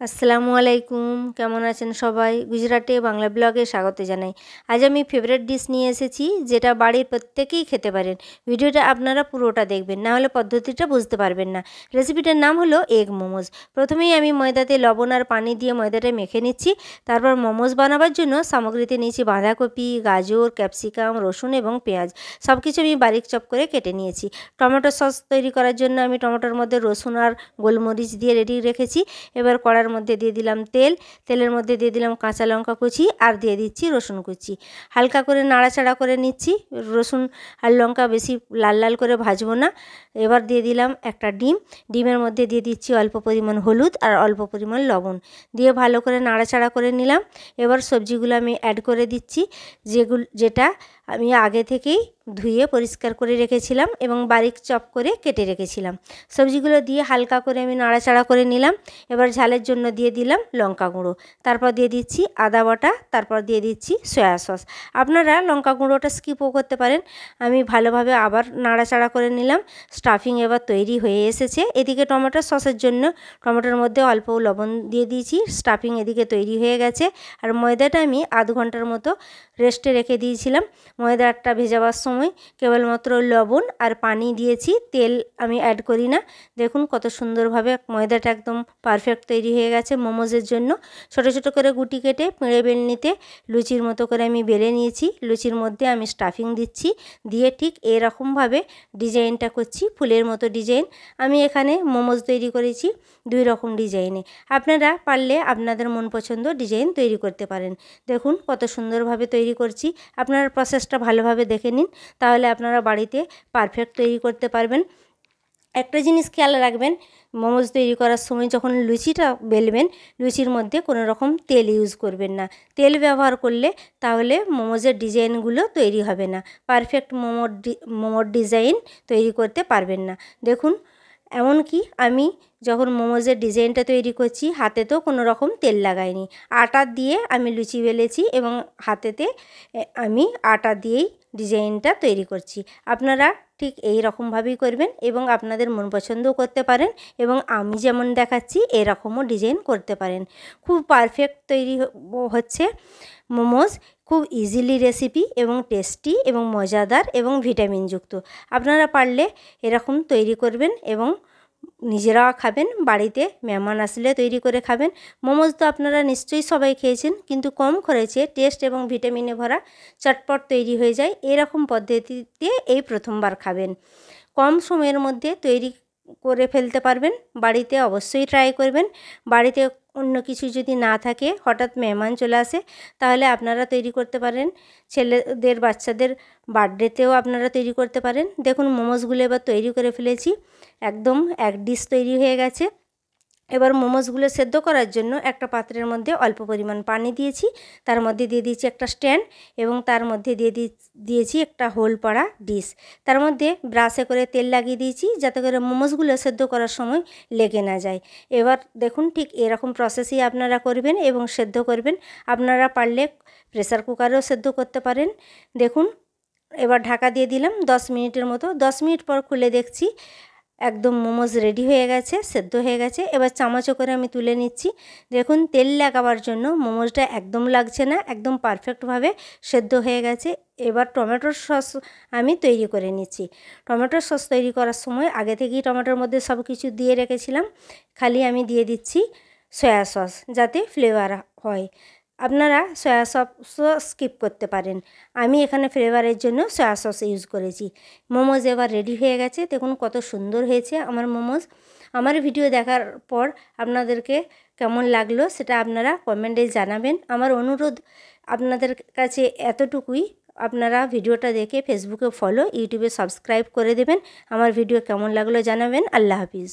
আসসালামু আলাইকুম, কেমন আছেন সবাই? গুজরাটে বাংলা ব্লগে স্বাগত জানাই। আজ আমি ফেভারিট ডিশ নিয়ে এসেছি, যেটা বাড়ির প্রত্যেকেই খেতে পারেন। ভিডিওটা আপনারা পুরোটা দেখবেন, না হলে পদ্ধতিটা বুঝতে পারবেন না। রেসিপিটার নাম হলো এগ মোমোজ। প্রথমেই আমি ময়দাতে লবণ আর পানি দিয়ে ময়দাটা মেখে নিচ্ছি। তারপর মোমোজ বানাবার জন্য সামগ্রীতে নিয়েছি বাঁধাকপি, গাজর, ক্যাপসিকাম, রসুন এবং পেঁয়াজ। সব কিছু আমি বারিক চপ করে কেটে নিয়েছি। টমেটো সস তৈরি করার জন্য আমি টমেটোর মধ্যে রসুন আর গোলমরিচ দিয়ে রেডি রেখেছি। এবার কড়ার মধ্যে দিয়ে দিলাম তেল, তেলের মধ্যে দিয়ে দিলাম কাঁচা লঙ্কা কুচি আর দিয়ে দিচ্ছি রসুন কুচি। হালকা করে নাড়াচাড়া করে নিচ্ছি। রসুন আর লঙ্কা বেশি লাল লাল করে ভাজবো না। এবার দিয়ে দিলাম একটা ডিম। ডিমের মধ্যে দিয়ে দিচ্ছি অল্প পরিমাণ হলুদ আর অল্প পরিমাণ লবণ, দিয়ে ভালো করে নাড়াচাড়া করে নিলাম। এবার সবজিগুলো আমি অ্যাড করে দিচ্ছি, যেটা আমি আগে থেকেই ধুয়ে পরিষ্কার করে রেখেছিলাম এবং বারিক চপ করে কেটে রেখেছিলাম। সবজিগুলো দিয়ে হালকা করে আমি নাড়াচাড়া করে নিলাম। এবার ঝালের জন্য দিয়ে দিলাম লঙ্কা গুঁড়ো, তারপর দিয়ে দিচ্ছি আদা বাটা, তারপর দিয়ে দিচ্ছি সয়া সস। আপনারা লঙ্কা গুঁড়োটা স্কিপও করতে পারেন। আমি ভালোভাবে আবার নাড়াচাড়া করে নিলাম। স্টাফিং এবার তৈরি হয়ে এসেছে। এদিকে টমেটো সসের জন্য টমেটোর মধ্যে অল্প লবণ দিয়ে দিয়েছি। স্টাফিং এদিকে তৈরি হয়ে গেছে। আর ময়দাটা আমি আধ ঘন্টার মতো রেস্টে রেখে দিয়েছিলাম। ময়দাটা ভেজাবার সময় কেবলমাত্র লবণ আর পানি দিয়েছি, তেল আমি অ্যাড করি না। দেখুন কত সুন্দরভাবে ময়দাটা একদম পারফেক্ট তৈরি হয়ে গেছে মোমোজের জন্য। ছোট ছোট করে গুটি কেটে পেঁড়ে বেলনিতে লুচির মতো করে আমি বেলে নিয়েছি। লুচির মধ্যে আমি স্টাফিং দিচ্ছি, দিয়ে ঠিক এরকমভাবে ডিজাইনটা করছি, ফুলের মতো ডিজাইন। আমি এখানে মোমোজ তৈরি করেছি 2 রকম ডিজাইনে। আপনারা পারলে আপনাদের মন পছন্দ ডিজাইন তৈরি করতে পারেন। দেখুন কত সুন্দরভাবে তৈরি করছি। আপনারা প্রসেসটা ভালোভাবে দেখে নিন, তাহলে আপনারা বাড়িতে পারফেক্ট তৈরি করতে পারবেন। একটা জিনিস খেয়াল রাখবেন, মোমোজ তৈরি করার সময় যখন লুচিটা বেলবেন, লুচির মধ্যে কোনো রকম তেল ইউজ করবেন না। তেল ব্যবহার করলে তাহলে মোমোজের ডিজাইনগুলো তৈরি হবে না, পারফেক্ট মোমোর ডিজাইন তৈরি করতে পারবেন না। দেখুন, এমনকি আমি যখন মোমোজের ডিজাইনটা তৈরি করছি, হাতেতেও কোনো রকম তেল লাগাইনি। আটা দিয়ে আমি লুচি বেলেছি এবং হাতেতে আমি আটা দিয়েই ডিজাইনটা তৈরি করছি। আপনারা ঠিক এই রকমভাবেই করবেন এবং আপনাদের মন পছন্দও করতে পারেন এবং আমি যেমন দেখাচ্ছি এরকমও ডিজাইন করতে পারেন। খুব পারফেক্ট তৈরি হচ্ছে মোমোজ। খুব ইজিলি রেসিপি এবং টেস্টি এবং মজাদার এবং ভিটামিনযুক্ত। আপনারা পারলে এরকম তৈরি করবেন এবং নিজেরাও খাবেন, বাড়িতে মেহমান আসলে তৈরি করে খাবেন। মোমোজ তো আপনারা নিশ্চয়ই সবাই খেয়েছেন, কিন্তু কম খরচে টেস্ট এবং ভিটামিনে ভরা চটপট তৈরি হয়ে যায়। এরকম পদ্ধতিতে এই প্রথমবার খাবেন। কম সময়ের মধ্যে তৈরি করে ফেলতে পারবেন। বাড়িতে অবশ্যই ট্রাই করবেন। বাড়িতে অন্য কিছু যদি না থাকে, হঠাৎ মেহমান চলে আসে, তাহলে আপনারা তৈরি করতে পারেন। ছেলেদের বাচ্চাদের বার্থডেতেও আপনারা তৈরি করতে পারেন। দেখুন মোমোজগুলো এবার তৈরি করে ফেলেছি, একদম এক ডিশ তৈরি হয়ে গেছে। এবার মোমোজগুলো সেদ্ধ করার জন্য একটা পাত্রের মধ্যে অল্প পরিমাণ পানি দিয়েছি, তার মধ্যে দিয়ে দিয়েছি একটা স্ট্যান্ড এবং তার মধ্যে দিয়েছি একটা হোল পাড়া ডিশ। তার মধ্যে ব্রাশে করে তেল লাগিয়ে দিয়েছি, যাতে করে মোমোজগুলো সেদ্ধ করার সময় লেগে না যায়। এবার দেখুন ঠিক এরকম প্রসেসই আপনারা করবেন এবং সেদ্ধ করবেন। আপনারা পারলে প্রেসার কুকারেও সেদ্ধ করতে পারেন। দেখুন, এবার ঢাকা দিয়ে দিলাম 10 মিনিটের মতো। 10 মিনিট পর খুলে দেখছি একদম মোমোজ রেডি হয়ে গেছে, সেদ্ধ হয়ে গেছে। এবার চামচে করে আমি তুলে নিচ্ছি। দেখুন তেল লাগাবার জন্য মোমোজটা একদম লাগছে না, একদম পারফেক্টভাবে সেদ্ধ হয়ে গেছে। এবার টমেটোর সস আমি তৈরি করে নিচ্ছি। টমেটোর সস তৈরি করার সময় আগে থেকেই টমেটোর মধ্যে সব কিছু দিয়ে রেখেছিলাম, খালি আমি দিয়ে দিচ্ছি সয়া সস, যাতে ফ্লেভার হয়। আপনারা সয়া সসও স্কিপ করতে পারেন। আমি এখানে ফ্লেভারের জন্য সয়া সস ইউজ করেছি। মোমোজ এবার রেডি হয়ে গেছে। দেখুন কত সুন্দর হয়েছে আমার মোমোজ। আমার ভিডিও দেখার পর আপনাদেরকে কেমন লাগলো সেটা আপনারা কমেন্টে জানাবেন। আমার অনুরোধ আপনাদের কাছে এতটুকুই, আপনারা ভিডিওটা দেখে ফেসবুকে ফলো, ইউটিউবে সাবস্ক্রাইব করে দেবেন। আমার ভিডিও কেমন লাগলো জানাবেন। আল্লাহ হাফিজ।